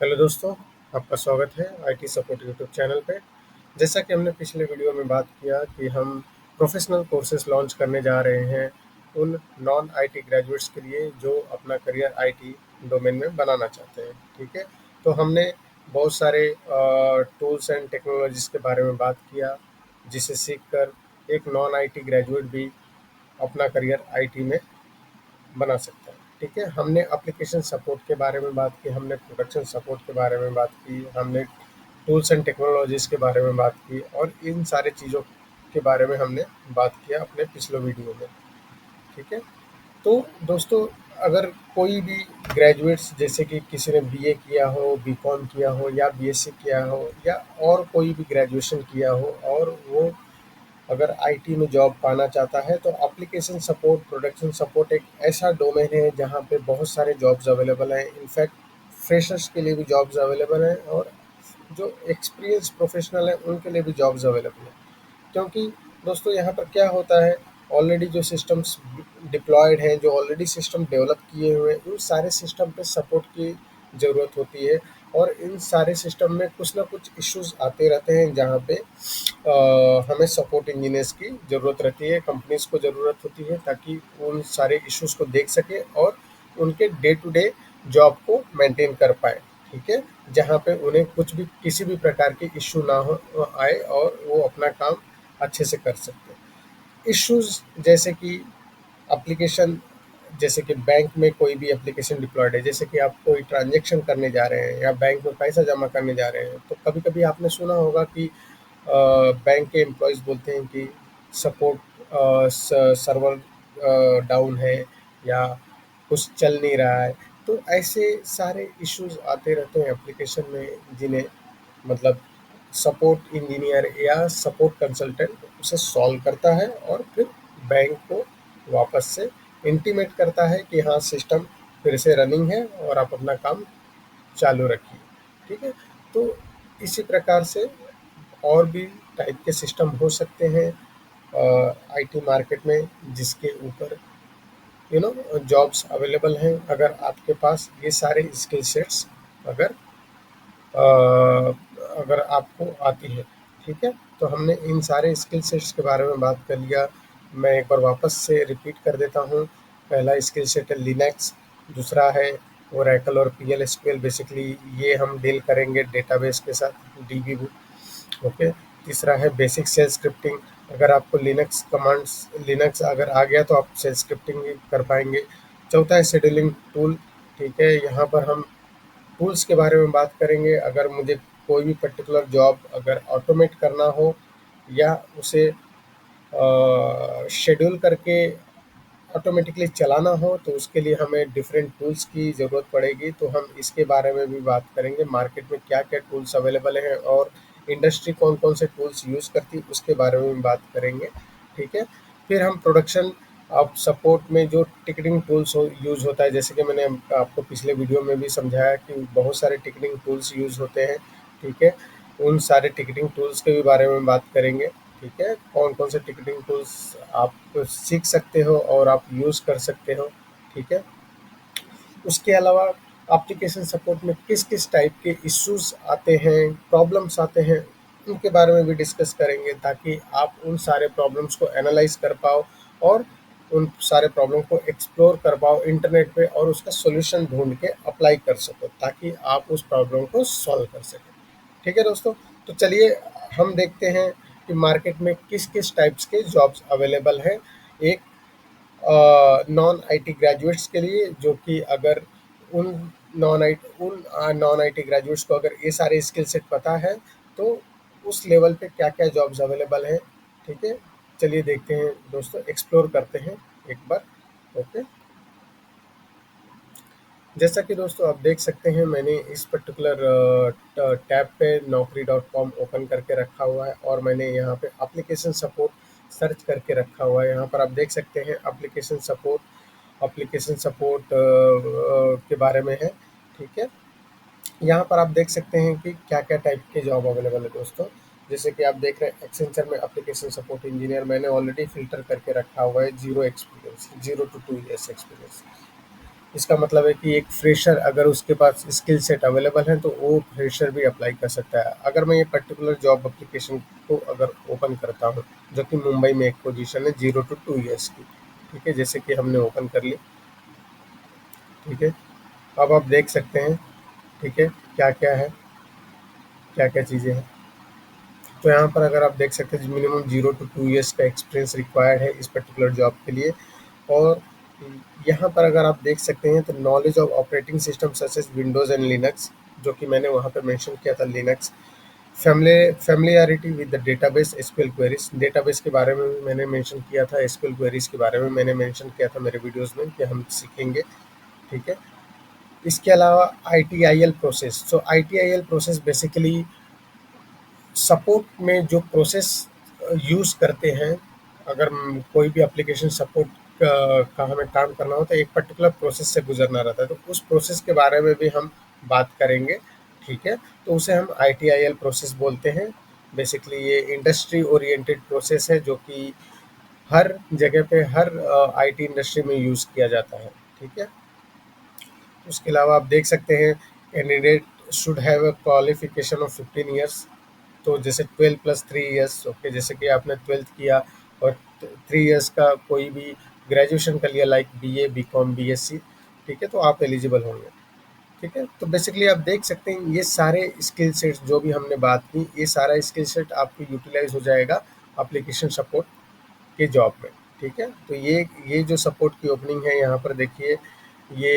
Hello दोस्तों, आपका स्वागत है आईटी सपोर्ट यूट्यूब चैनल पे। जैसा कि हमने पिछले वीडियो में बात किया कि हम प्रोफेशनल कोर्सेज लॉन्च करने जा रहे हैं उन नॉन आईटी ग्रेजुएट्स के लिए जो अपना करियर आईटी डोमेन में बनाना चाहते हैं। ठीक है, तो हमने बहुत सारे टूल्स एंड टेक्नोलॉजीज़ के बारे में बात किया, जिसे सीखकर एक नॉन आईटी ग्रेजुएट भी अपना करियर आईटी में बना सकता है। ठीक है, हमने एप्लीकेशन सपोर्ट के बारे में बात की, हमने प्रोडक्शन सपोर्ट के बारे में बात की, हमने टूल्स एंड टेक्नोलॉजीज़ के बारे में बात की और इन सारे चीज़ों के बारे में हमने बात किया अपने पिछले वीडियो में। ठीक है, तो दोस्तों, अगर कोई भी ग्रेजुएट्स जैसे कि किसी ने बीए किया हो, बीकॉम किया हो या बीएससी किया हो या और कोई भी ग्रेजुएशन किया हो और वो अगर आईटी में जॉब पाना चाहता है, तो एप्लीकेशन सपोर्ट, प्रोडक्शन सपोर्ट एक ऐसा डोमेन है जहाँ पे बहुत सारे जॉब्स अवेलेबल हैं। इनफैक्ट फ्रेशर्स के लिए भी जॉब्स अवेलेबल हैं और जो एक्सपीरियंस प्रोफेशनल हैं उनके लिए भी जॉब्स अवेलेबल हैं। क्योंकि दोस्तों यहाँ पर क्या होता है, ऑलरेडी जो सिस्टम्स डिप्लॉयड हैं, जो ऑलरेडी सिस्टम डेवलप किए हुए हैं, उन सारे सिस्टम पे सपोर्ट की ज़रूरत होती है। और इन सारे सिस्टम में कुछ ना कुछ इश्यूज आते रहते हैं जहाँ पे हमें सपोर्ट इंजीनियर्स की ज़रूरत रहती है, कंपनीज़ को ज़रूरत होती है, ताकि उन सारे इश्यूज़ को देख सके और उनके डे टू डे जॉब को मेंटेन कर पाए। ठीक है, जहाँ पे उन्हें कुछ भी किसी भी प्रकार के इश्यू ना हो आए और वो अपना काम अच्छे से कर सकते हैं। इश्यूज जैसे कि एप्लीकेशन, जैसे कि बैंक में कोई भी एप्लीकेशन डिप्लॉयड है, जैसे कि आप कोई ट्रांजेक्शन करने जा रहे हैं या बैंक में पैसा जमा करने जा रहे हैं, तो कभी कभी आपने सुना होगा कि बैंक के एम्प्लॉयज़ बोलते हैं कि सपोर्ट सर्वर डाउन है या कुछ चल नहीं रहा है। तो ऐसे सारे इश्यूज आते रहते हैं एप्लीकेशन में, जिन्हें मतलब सपोर्ट इंजीनियर या सपोर्ट कंसल्टेंट उसे सॉल्व करता है और फिर बैंक को वापस से इंटीमेट करता है कि हाँ, सिस्टम फिर से रनिंग है और आप अपना काम चालू रखिए। ठीक है, तो इसी प्रकार से और भी टाइप के सिस्टम हो सकते हैं आईटी मार्केट में, जिसके ऊपर जॉब्स अवेलेबल हैं अगर आपके पास ये सारे स्किल सेट्स अगर अगर आपको आती है। ठीक है, तो हमने इन सारे स्किल सेट्स के बारे में बात कर लिया। मैं एक बार वापस से रिपीट कर देता हूँ। पहला स्किल सेट है लिनक्स, दूसरा है ओरेकल और पीएल एसक्यूएल। बेसिकली ये हम डील करेंगे डेटाबेस के साथ, डीबी। ओके, तीसरा है बेसिक सेल स्क्रिप्टिंग। अगर आपको लिनक्स अगर आ गया तो आप सेल स्क्रिप्टिंग भी कर पाएंगे। चौथा है शेड्यूलिंग टूल। ठीक है, यहाँ पर हम टूल्स के बारे में बात करेंगे। अगर मुझे कोई भी पर्टिकुलर जॉब अगर ऑटोमेट करना हो या उसे शेड्यूल करके ऑटोमेटिकली चलाना हो, तो उसके लिए हमें डिफरेंट टूल्स की ज़रूरत पड़ेगी। तो हम इसके बारे में भी बात करेंगे, मार्केट में क्या क्या टूल्स अवेलेबल हैं और इंडस्ट्री कौन कौन से टूल्स यूज़ करती है उसके बारे में भी बात करेंगे। ठीक है, फिर हम प्रोडक्शन अब सपोर्ट में जो टिकटिंग टूल्स यूज़ होता है, जैसे कि मैंने आपको पिछले वीडियो में भी समझाया कि बहुत सारे टिकटिंग टूल्स यूज़ होते हैं। ठीक है, उन सारे टिकटिंग टूल्स के भी बारे में बात करेंगे। ठीक है, कौन कौन से टिकटिंग टूल्स आप सीख सकते हो और आप यूज़ कर सकते हो। ठीक है, उसके अलावा एप्लीकेशन सपोर्ट में किस किस टाइप के इश्यूज आते हैं, प्रॉब्लम्स आते हैं, उनके बारे में भी डिस्कस करेंगे, ताकि आप उन सारे प्रॉब्लम्स को एनालाइज कर पाओ और उन सारे प्रॉब्लम को एक्सप्लोर कर पाओ इंटरनेट पे और उसका सॉल्यूशन ढूंढ के अप्लाई कर सको, ताकि आप उस प्रॉब्लम को सॉल्व कर सकें। ठीक है दोस्तों, तो चलिए हम देखते हैं कि मार्केट में किस किस टाइप्स के जॉब्स अवेलेबल हैं एक नॉन आईटी ग्रेजुएट्स के लिए, जो कि अगर उन नॉन आईटी ग्रेजुएट्स को अगर ये सारे स्किल सेट पता है, तो उस लेवल पे क्या क्या जॉब्स अवेलेबल हैं। ठीक है, चलिए देखते हैं दोस्तों, एक्सप्लोर करते हैं एक बार। ओके, जैसा कि दोस्तों आप देख सकते हैं, मैंने इस पर्टिकुलर टैब पे naukri.com ओपन करके रखा हुआ है और मैंने यहाँ पे एप्लीकेशन सपोर्ट सर्च करके रखा हुआ है। यहाँ पर आप देख सकते हैं एप्लीकेशन सपोर्ट के बारे में है। ठीक है, यहाँ पर आप देख सकते हैं कि क्या क्या टाइप के जॉब अवेलेबल है दोस्तों। जैसे कि आप देख रहे हैं एक्सेंचर में एप्लीकेशन सपोर्ट इंजीनियर मैंने ऑलरेडी फिल्टर करके रखा हुआ है, 0 एक्सपीरियंस, 0 to 2 ईयर्स एक्सपीरियंस। इसका मतलब है कि एक फ्रेशर अगर उसके पास स्किल सेट अवेलेबल है तो वो फ्रेशर भी अप्लाई कर सकता है। अगर मैं ये पर्टिकुलर जॉब एप्लीकेशन को अगर ओपन करता हूँ, जो कि मुंबई में एक पोजीशन है 0 to 2 years की, ठीक है, जैसे कि हमने ओपन कर ली, ठीक है। अब आप देख सकते हैं, ठीक है, क्या क्या है, क्या क्या चीज़ें हैं। तो यहाँ पर अगर आप देख सकते हैं मिनिमम 0 to 2 years का एक्सपीरियंस रिक्वायर्ड है इस पर्टिकुलर जॉब के लिए। और यहाँ पर अगर आप देख सकते हैं तो knowledge of operating system such as Windows and Linux, जो कि मैंने वहाँ पर मेंशन किया था Linux. Familiarity with the database SQL queries, database के बारे में भी मैंने मेंशन किया था, एसक्यूएल क्वेरीज के बारे में मैंने मेंशन किया था मेरे वीडियोस में कि हम सीखेंगे, ठीक है। इसके अलावा आईटीआईएल प्रोसेस, सो आईटीआईएल प्रोसेस बेसिकली सपोर्ट में जो प्रोसेस यूज़ करते हैं, अगर कोई भी एप्लीकेशन सपोर्ट का हमें काम करना हो तो एक पर्टिकुलर प्रोसेस से गुजरना रहता है, तो उस प्रोसेस के बारे में भी हम बात करेंगे, ठीक है। तो उसे हम आईटीआईएल प्रोसेस बोलते हैं। बेसिकली ये इंडस्ट्री ओरिएंटेड प्रोसेस है जो कि हर जगह पे हर आईटी इंडस्ट्री में यूज़ किया जाता है, ठीक है। उसके अलावा आप देख सकते हैं candidate should have a qualification of 15 years, तो जैसे 12 + 3 ईयर्स, ओके, जैसे कि आपने 12th किया और 3 ईयर्स का कोई भी ग्रेजुएशन कर लिया लाइक बीए, बीकॉम, बीएससी, ठीक है, तो आप एलिजिबल होंगे, ठीक है। तो बेसिकली आप देख सकते हैं ये सारे स्किल सेट्स जो भी हमने बात की, ये सारा स्किल सेट आपको यूटिलाइज हो जाएगा एप्लीकेशन सपोर्ट के जॉब में, ठीक है। तो ये जो सपोर्ट की ओपनिंग है यहाँ पर देखिए, ये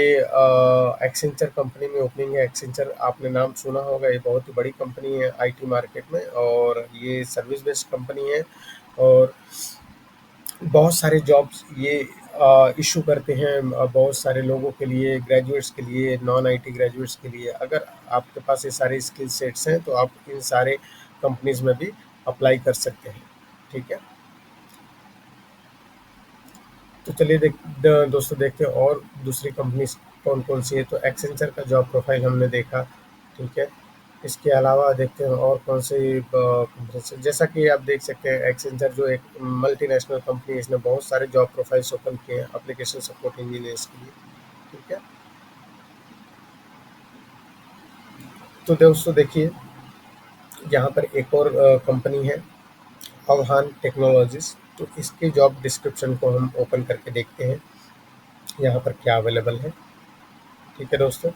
एक्सेंचर कंपनी में ओपनिंग है। एक्सेंचर आपने नाम सुना होगा, ये बहुत ही बड़ी कंपनी है आईटी मार्केट में और ये सर्विस बेस्ड कंपनी है और बहुत सारे जॉब्स ये इशू करते हैं बहुत सारे लोगों के लिए, ग्रेजुएट्स के लिए, नॉन आईटी ग्रेजुएट्स के लिए। अगर आपके पास ये सारे स्किल सेट्स हैं तो आप इन सारे कंपनीज में भी अप्लाई कर सकते हैं, ठीक है। तो चलिए दोस्तों देखते हैं और दूसरी कंपनीज कौन कौन सी है। तो एक्सेंचर का जॉब प्रोफाइल हमने देखा, ठीक है। इसके अलावा देखते हैं और कौन सी कंपनी, जैसा कि आप देख सकते हैं एक्सेंचर जो एक मल्टीनेशनल कंपनी है, इसने बहुत सारे जॉब प्रोफाइल्स ओपन किए हैं एप्लीकेशन सपोर्ट इंजीनियर्स के लिए, ठीक है। तो दोस्तों देखिए यहाँ पर एक और कंपनी है अवहान टेक्नोलॉजीज, तो इसके जॉब डिस्क्रिप्शन को हम ओपन करके देखते हैं यहाँ पर क्या अवेलेबल है, ठीक है दोस्तों।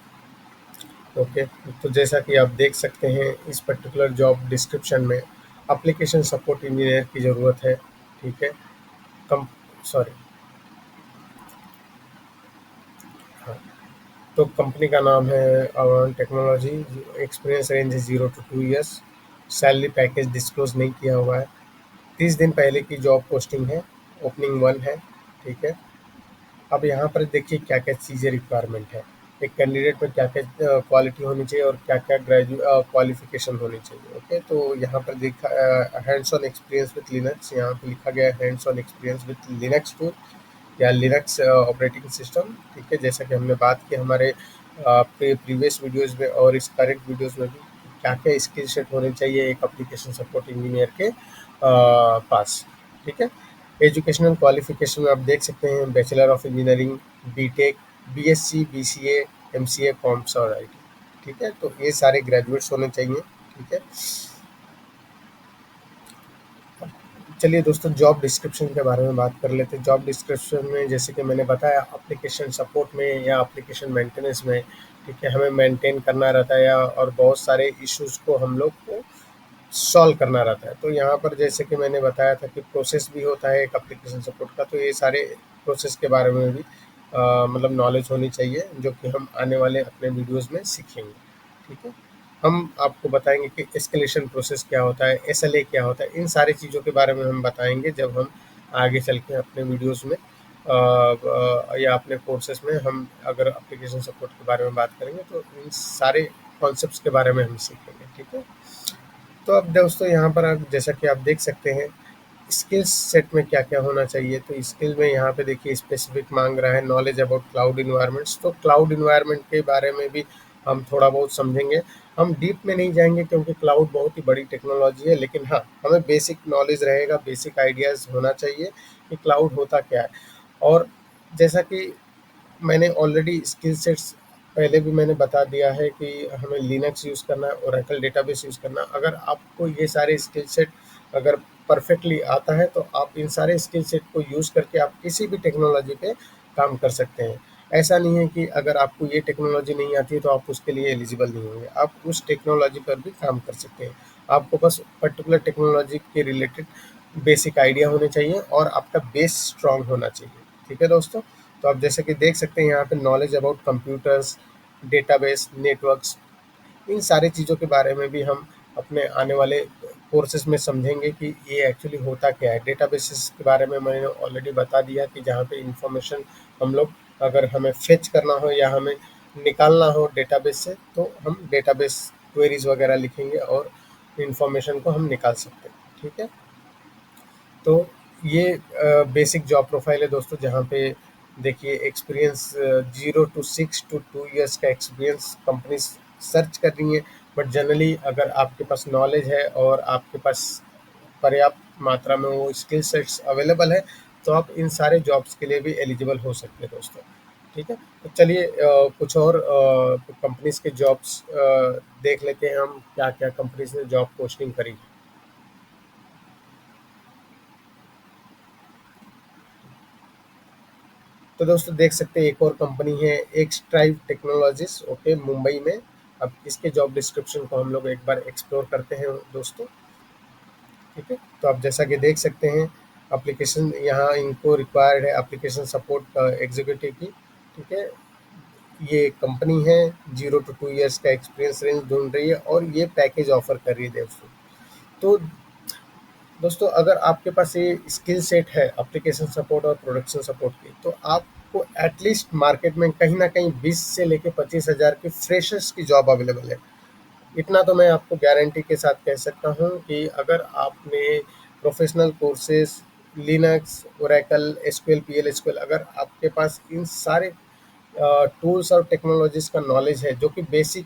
ओके, तो जैसा कि आप देख सकते हैं इस पर्टिकुलर जॉब डिस्क्रिप्शन में एप्लीकेशन सपोर्ट इंजीनियर की ज़रूरत है, ठीक है। कम सॉरी, हाँ, तो कंपनी का नाम है अवान टेक्नोलॉजी, एक्सपीरियंस रेंज है 0 to 2 years, salary package disclose नहीं किया हुआ है, 30 दिन पहले की जॉब पोस्टिंग है, ओपनिंग 1 है, ठीक है। अब यहाँ पर देखिए क्या क्या चीज़ें रिक्वायरमेंट है, एक कैंडिडेट में क्या क्या क्वालिटी होनी चाहिए और क्या क्या क्वालिफिकेशन होनी चाहिए, ओके। तो यहाँ पर देखा hands on experience with Linux, यहाँ पे लिखा गया hands on experience with Linux tool या लिनक्स ऑपरेटिंग सिस्टम, ठीक है। जैसा कि हमने बात की हमारे प्रीवियस वीडियोज़ में और इस करेंट वीडियोज़ में भी, क्या क्या स्किल सेट होने चाहिए एक एप्लीकेशन सपोर्ट इंजीनियर के पास, ठीक है। एजुकेशनल क्वालिफिकेशन में आप देख सकते हैं bachelor of engineering, BTech, BSc, BCA, MCA, commerce और आईटी, ठीक है। तो ये सारे ग्रेजुएट्स होने चाहिए, ठीक है। चलिए दोस्तों जॉब डिस्क्रिप्शन के बारे में बात कर लेते हैं। जॉब डिस्क्रिप्शन में जैसे कि मैंने बताया एप्लीकेशन सपोर्ट में या एप्लीकेशन मेंटेनेंस में, ठीक है, हमें मेंटेन करना रहता है या और बहुत सारे इश्यूज़ को हम लोग को सॉल्व करना रहता है। तो यहाँ पर जैसे कि मैंने बताया था कि प्रोसेस भी होता है एक एप्लीकेशन सपोर्ट का, तो ये सारे प्रोसेस के बारे में भी मतलब नॉलेज होनी चाहिए जो कि हम आने वाले अपने वीडियोज़ में सीखेंगे, ठीक है। हम आपको बताएंगे कि एस्केलेशन प्रोसेस क्या होता है, एसएलए क्या होता है, इन सारी चीज़ों के बारे में हम बताएंगे जब हम आगे चल के अपने वीडियोज़ में या अपने कोर्सेज में हम अगर एप्लीकेशन सपोर्ट के बारे में बात करेंगे तो इन सारे कॉन्सेप्ट्स के बारे में हम सीखेंगे, ठीक है। तो अब दोस्तों यहाँ पर आप जैसा कि आप देख सकते हैं स्किल्स सेट में क्या क्या होना चाहिए। तो स्किल में यहाँ पे देखिए स्पेसिफिक मांग रहा है नॉलेज अबाउट क्लाउड इन्वायरमेंट्स, तो क्लाउड इन्वायरमेंट के बारे में भी हम थोड़ा बहुत समझेंगे। हम डीप में नहीं जाएंगे क्योंकि क्लाउड बहुत ही बड़ी टेक्नोलॉजी है, लेकिन हाँ हमें बेसिक नॉलेज रहेगा, बेसिक आइडियाज़ होना चाहिए कि क्लाउड होता क्या है। और जैसा कि मैंने ऑलरेडी स्किल सेट्स पहले भी मैंने बता दिया है कि हमें लिनक्स यूज़ करना है, ओरेकल डेटाबेस यूज़ करना है। अगर आपको ये सारे स्किल सेट अगर परफेक्टली आता है, तो आप इन सारे स्किल सेट को यूज़ करके आप किसी भी टेक्नोलॉजी पे काम कर सकते हैं। ऐसा नहीं है कि अगर आपको ये टेक्नोलॉजी नहीं आती है, तो आप उसके लिए एलिजिबल नहीं होंगे। आप उस टेक्नोलॉजी पर भी काम कर सकते हैं। आपको बस पर्टिकुलर टेक्नोलॉजी के रिलेटेड बेसिक आइडिया होने चाहिए और आपका बेस स्ट्रॉन्ग होना चाहिए। ठीक है दोस्तों? तो आप जैसे कि देख सकते हैं यहाँ पे knowledge about computers, database, networks, इन सारी चीज़ों के बारे में भी हम अपने आने वाले कोर्सेज में समझेंगे कि ये एक्चुअली होता क्या है। डेटाबेसेस के बारे में मैंने ऑलरेडी बता दिया कि जहाँ पे इंफॉर्मेशन हम लोग अगर हमें फेच करना हो या हमें निकालना हो डेटाबेस से, तो हम डेटाबेस क्वेरीज वगैरह लिखेंगे और इंफॉर्मेशन को हम निकाल सकते हैं। ठीक है? तो ये बेसिक जॉब प्रोफाइल है दोस्तों, जहाँ पे देखिए एक्सपीरियंस 0 to 6 to 2 years का एक्सपीरियंस कंपनी सर्च कर रही है। बट जनरली अगर आपके पास नॉलेज है और आपके पास पर्याप्त मात्रा में वो स्किल सेट्स अवेलेबल है, तो आप इन सारे जॉब्स के लिए भी एलिजिबल हो सकते हैं दोस्तों। ठीक है? तो चलिए कुछ और कंपनीज के जॉब्स देख लेते हैं हम, क्या क्या कंपनीज ने जॉब पोस्टिंग करी। तो दोस्तों देख सकते हैं एक और कंपनी है एक्सट्राइव टेक्नोलॉजीज, ओके, मुंबई में। अब इसके जॉब डिस्क्रिप्शन को हम लोग एक बार एक्सप्लोर करते हैं दोस्तों। ठीक है? तो आप जैसा कि देख सकते हैं एप्लीकेशन यहाँ इनको रिक्वायर्ड है एप्लीकेशन सपोर्ट एग्जीक्यूटिव की। ठीक है? ये कंपनी है 0 to 2 years का एक्सपीरियंस रेंज ढूंढ रही है और ये पैकेज ऑफर कर रही है दोस्तों। तो दोस्तों अगर आपके पास ये स्किल सेट है एप्लीकेशन सपोर्ट और प्रोडक्शन सपोर्ट की, तो आपको एटलीस्ट मार्केट में कहीं ना कहीं 20 से लेके 25 हज़ार की फ्रेशर्स की जॉब अवेलेबल है। इतना तो मैं आपको गारंटी के साथ कह सकता हूँ कि अगर आपने professional courses, Linux, Oracle, SQL, PL SQL, अगर आपके पास इन सारे टूल्स और टेक्नोलॉजीज का नॉलेज है, जो कि बेसिक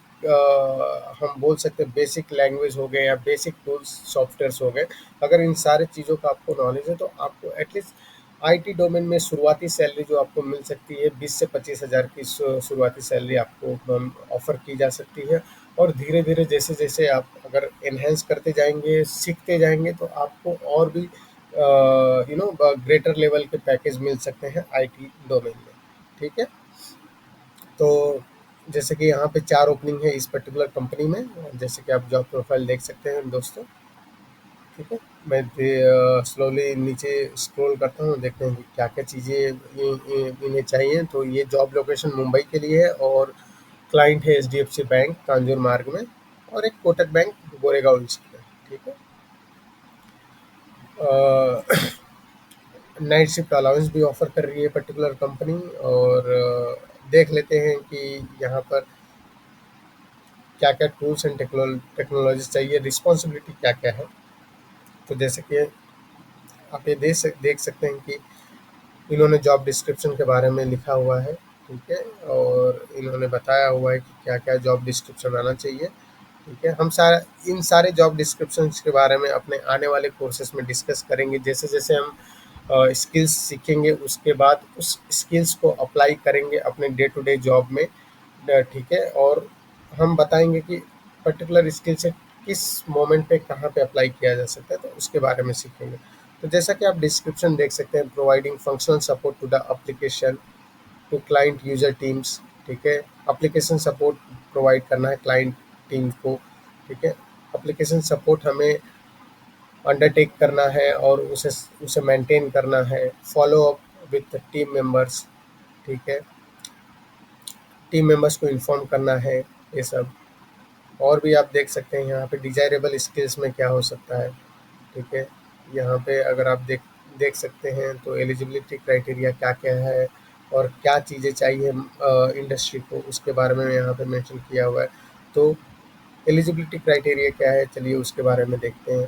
हम बोल सकते हैं बेसिक लैंग्वेज हो गए या बेसिक टूल्स सॉफ्टवेयर्स हो गए। अगर इन सारे चीज़ों का आपको नॉलेज है, तो आपको एटलीस्ट आईटी डोमेन में शुरुआती सैलरी जो आपको मिल सकती है 20 से 25 हज़ार की शुरुआती सैलरी आपको ऑफर की जा सकती है। और धीरे धीरे जैसे जैसे आप अगर एनहेंस करते जाएंगे, सीखते जाएंगे, तो आपको और भी ग्रेटर लेवल के पैकेज मिल सकते हैं आईटी डोमेन में। ठीक है? तो जैसे कि यहाँ पे 4 ओपनिंग है इस पर्टिकुलर कंपनी में, जैसे कि आप जॉब प्रोफाइल देख सकते हैं दोस्तों। ठीक है? मैं स्लोली नीचे स्क्रॉल करता हूँ, देखते हैं कि क्या-क्या चीज़ें इन्हें चाहिए। तो ये जॉब लोकेशन मुंबई के लिए है और क्लाइंट है एचडीएफसी बैंक कांजूर मार्ग में और एक कोटक बैंक गोरेगांव ईस्ट में। ठीक है? अ, नाइट शिफ्ट अलाउंस भी ऑफर कर रही है पर्टिकुलर कंपनी। और देख लेते हैं कि यहाँ पर क्या-क्या टूल्स एंड टेक्नोलॉजीज़ चाहिए, रिस्पॉन्सिबिलिटी क्या-क्या है। तो जैसे कि आप ये देख सकते हैं कि इन्होंने जॉब डिस्क्रिप्शन के बारे में लिखा हुआ है। ठीक है? और इन्होंने बताया हुआ है कि क्या-क्या जॉब डिस्क्रिप्शन आना चाहिए। ठीक है? हम सारा इन सारे जॉब डिस्क्रिप्शंस के बारे में अपने आने वाले कोर्सेज़ में डिस्कस करेंगे। जैसे-जैसे हम स्किल्स सीखेंगे, उसके बाद उस स्किल्स को अप्लाई करेंगे अपने डे टू डे जॉब में। ठीक है? और हम बताएँगे कि पर्टिकुलर स्किल से किस मोमेंट पे कहाँ पे अप्लाई किया जा सकता है, तो उसके बारे में सीखेंगे। तो जैसा कि आप डिस्क्रिप्शन देख सकते हैं, providing functional support to the application to client user teams. ठीक है? एप्लीकेशन सपोर्ट प्रोवाइड करना है क्लाइंट टीम को। ठीक है? एप्लीकेशन सपोर्ट हमें अंडरटेक करना है और उसे उसे मेंटेन करना है, follow up with team members. ठीक है? टीम मेंबर्स को इन्फॉर्म करना है, ये सब। और भी आप देख सकते हैं यहाँ पे डिज़ायरेबल स्किल्स में क्या हो सकता है। ठीक है? यहाँ पे अगर आप देख देख सकते हैं तो एलिजिबिलिटी क्राइटेरिया क्या-क्या है और क्या चीज़ें चाहिए इंडस्ट्री को, उसके बारे में यहाँ पे मेंशन किया हुआ है। तो एलिजिबिलिटी क्राइटेरिया क्या है, चलिए उसके बारे में देखते हैं।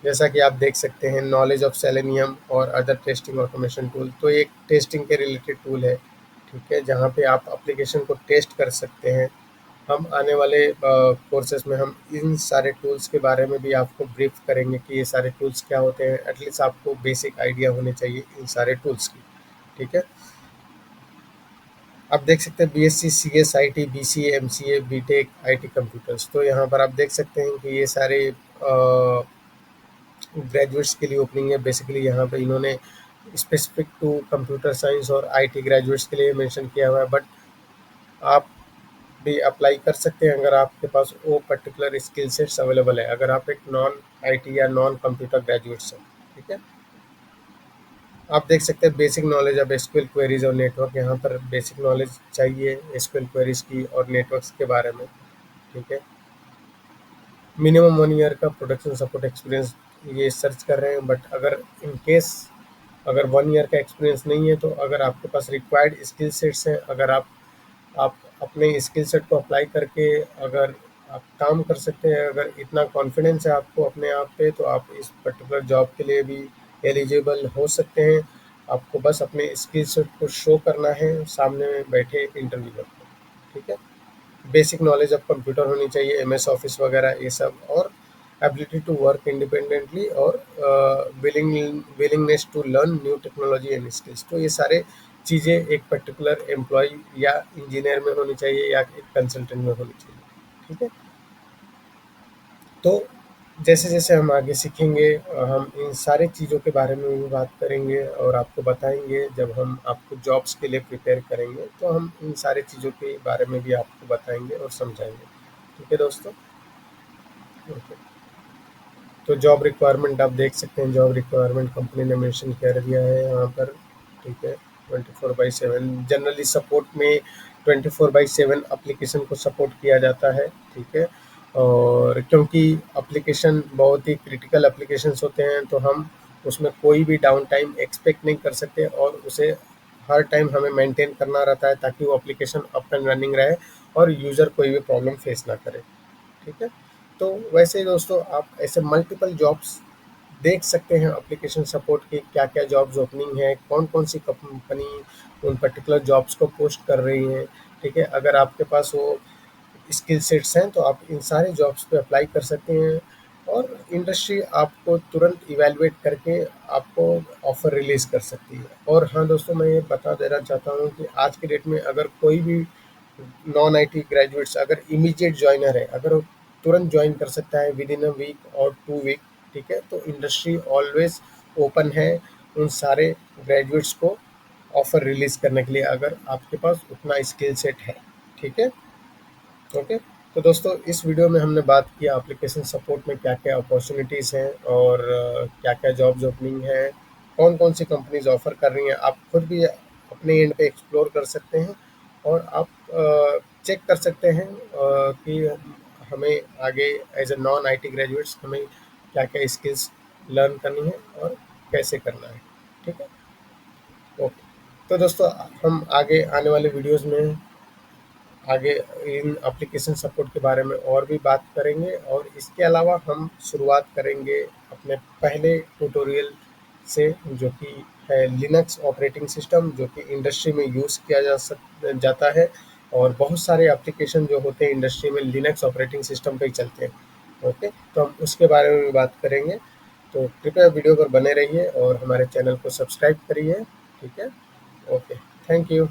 जैसा कि आप देख सकते हैं नॉलेज ऑफ सेलेनियम और अदर टेस्टिंग ऑटोमेशन टूल, तो एक टेस्टिंग के रिलेटेड टूल है। ठीक है? जहाँ पे आप एप्लीकेशन को टेस्ट कर सकते हैं। हम आने वाले कोर्सेज में हम इन सारे टूल्स के बारे में भी आपको ब्रीफ करेंगे कि ये सारे टूल्स क्या होते हैं। एटलीस्ट आपको बेसिक आइडिया होने चाहिए इन सारे टूल्स की। ठीक है? आप देख सकते हैं BSc, CS, IT, BCA, MCA, BTech, IT computers. तो यहाँ पर आप देख सकते हैं कि ये सारे ग्रेजुएट्स के लिए ओपनिंग है। बेसिकली यहाँ पे इन्होंने स्पेसिफिक टू कंप्यूटर साइंस और आईटी ग्रेजुएट्स के लिए मेंशन किया हुआ है, बट आप भी अप्लाई कर सकते हैं अगर आपके पास वो पर्टिकुलर स्किल सेट्स अवेलेबल है, अगर आप एक नॉन आईटी या नॉन कंप्यूटर ग्रेजुएट्स हैं। ठीक है, आप देख सकते हैं basic knowledge of SQL queries और नेटवर्क। यहाँ पर बेसिक नॉलेज चाहिए एसक्यूएल क्वेरीज की और नेटवर्क्स के बारे में। ठीक है, मिनिमम 1 ईयर का प्रोडक्शन सपोर्ट एक्सपीरियंस ये सर्च कर रहे हैं, बट अगर इन केस अगर 1 ईयर का एक्सपीरियंस नहीं है, तो अगर आपके पास रिक्वायर्ड स्किल सेट्स हैं, अगर आप अपने स्किल सेट को अप्लाई करके अगर आप काम कर सकते हैं, अगर इतना कॉन्फिडेंस है आपको अपने आप पे, तो आप इस पर्टिकुलर जॉब के लिए भी एलिजिबल हो सकते हैं। आपको बस अपने स्किल सेट को शो करना है सामने में बैठे इंटरव्यूअर को। ठीक है, बेसिक नॉलेज ऑफ कंप्यूटर होनी चाहिए, एमएस ऑफिस वगैरह ये सब, और एबिलिटी टू वर्क इंडिपेंडेंटली, और willingness to learn new technology and skills. तो ये सारे चीज़ें एक पर्टिकुलर एम्प्लॉय या इंजीनियर में होनी चाहिए या एक कंसल्टेंट में होनी चाहिए। ठीक है, तो जैसे जैसे हम आगे सीखेंगे हम इन सारी चीज़ों के बारे में भी बात करेंगे और आपको बताएंगे। जब हम आपको जॉब्स के लिए प्रिपेयर करेंगे, तो हम इन सारी चीज़ों के बारे में भी आपको बताएंगे और समझाएंगे। ठीक है दोस्तों, ओके। तो जॉब रिक्वायरमेंट आप देख सकते हैं, जॉब रिक्वायरमेंट कंपनी ने मेंशन कर दिया है यहाँ पर। ठीक है, 24/7 जनरली सपोर्ट में 24/7 एप्लीकेशन को सपोर्ट किया जाता है। ठीक है, और क्योंकि एप्लीकेशन बहुत ही क्रिटिकल एप्लीकेशंस होते हैं, तो हम उसमें कोई भी डाउन टाइम एक्सपेक्ट नहीं कर सकते, और उसे हर टाइम हमें मेंटेन करना रहता है ताकि वो एप्लीकेशन अप एंड रनिंग रहे और यूज़र कोई भी प्रॉब्लम फेस ना करे। ठीक है, तो वैसे ही दोस्तों आप ऐसे मल्टीपल जॉब्स देख सकते हैं एप्लीकेशन सपोर्ट की, क्या क्या जॉब्स ओपनिंग है, कौन कौन सी कंपनी उन पर्टिकुलर जॉब्स को पोस्ट कर रही हैं। ठीक है, अगर आपके पास वो स्किल सेट्स हैं, तो आप इन सारे जॉब्स पे अप्लाई कर सकते हैं, और इंडस्ट्री आपको तुरंत इवैल्यूएट करके आपको ऑफ़र रिलीज़ कर सकती है। और हाँ दोस्तों, मैं ये बता देना चाहता हूँ कि आज के डेट में अगर कोई भी नॉन आईटी ग्रेजुएट्स अगर इमीडिएट जॉइनर है, अगर वो तुरंत ज्वाइन कर सकता है विद इन अ वीक और 2 वीक। ठीक है, तो इंडस्ट्री ऑलवेज ओपन है उन सारे ग्रेजुएट्स को ऑफ़र रिलीज़ करने के लिए, अगर आपके पास उतना स्किल सेट है। ठीक है, ओके। तो दोस्तों, इस वीडियो में हमने बात किया एप्लीकेशन सपोर्ट में क्या क्या अपॉर्चुनिटीज़ हैं, और क्या क्या जॉब्स ओपनिंग है, कौन कौन सी कंपनीज ऑफ़र कर रही हैं। आप खुद भी अपने एंड पे एक्सप्लोर कर सकते हैं, और आप चेक कर सकते हैं कि हमें आगे as a non IT graduates हमें क्या क्या स्किल्स लर्न करनी है और कैसे करना है। ठीक है, ओके। तो दोस्तों, हम आगे आने वाले वीडियोज़ में आगे इन एप्लीकेशन सपोर्ट के बारे में और भी बात करेंगे, और इसके अलावा हम शुरुआत करेंगे अपने पहले ट्यूटोरियल से, जो कि है लिनक्स ऑपरेटिंग सिस्टम, जो कि इंडस्ट्री में यूज़ किया जाता है, और बहुत सारे एप्लीकेशन जो होते हैं इंडस्ट्री में लिनक्स ऑपरेटिंग सिस्टम पे ही चलते हैं। ओके, तो हम उसके बारे में भी बात करेंगे। तो कृपया वीडियो पर बने रहिए और हमारे चैनल को सब्सक्राइब करिए। ठीक है, ओके, थैंक यू।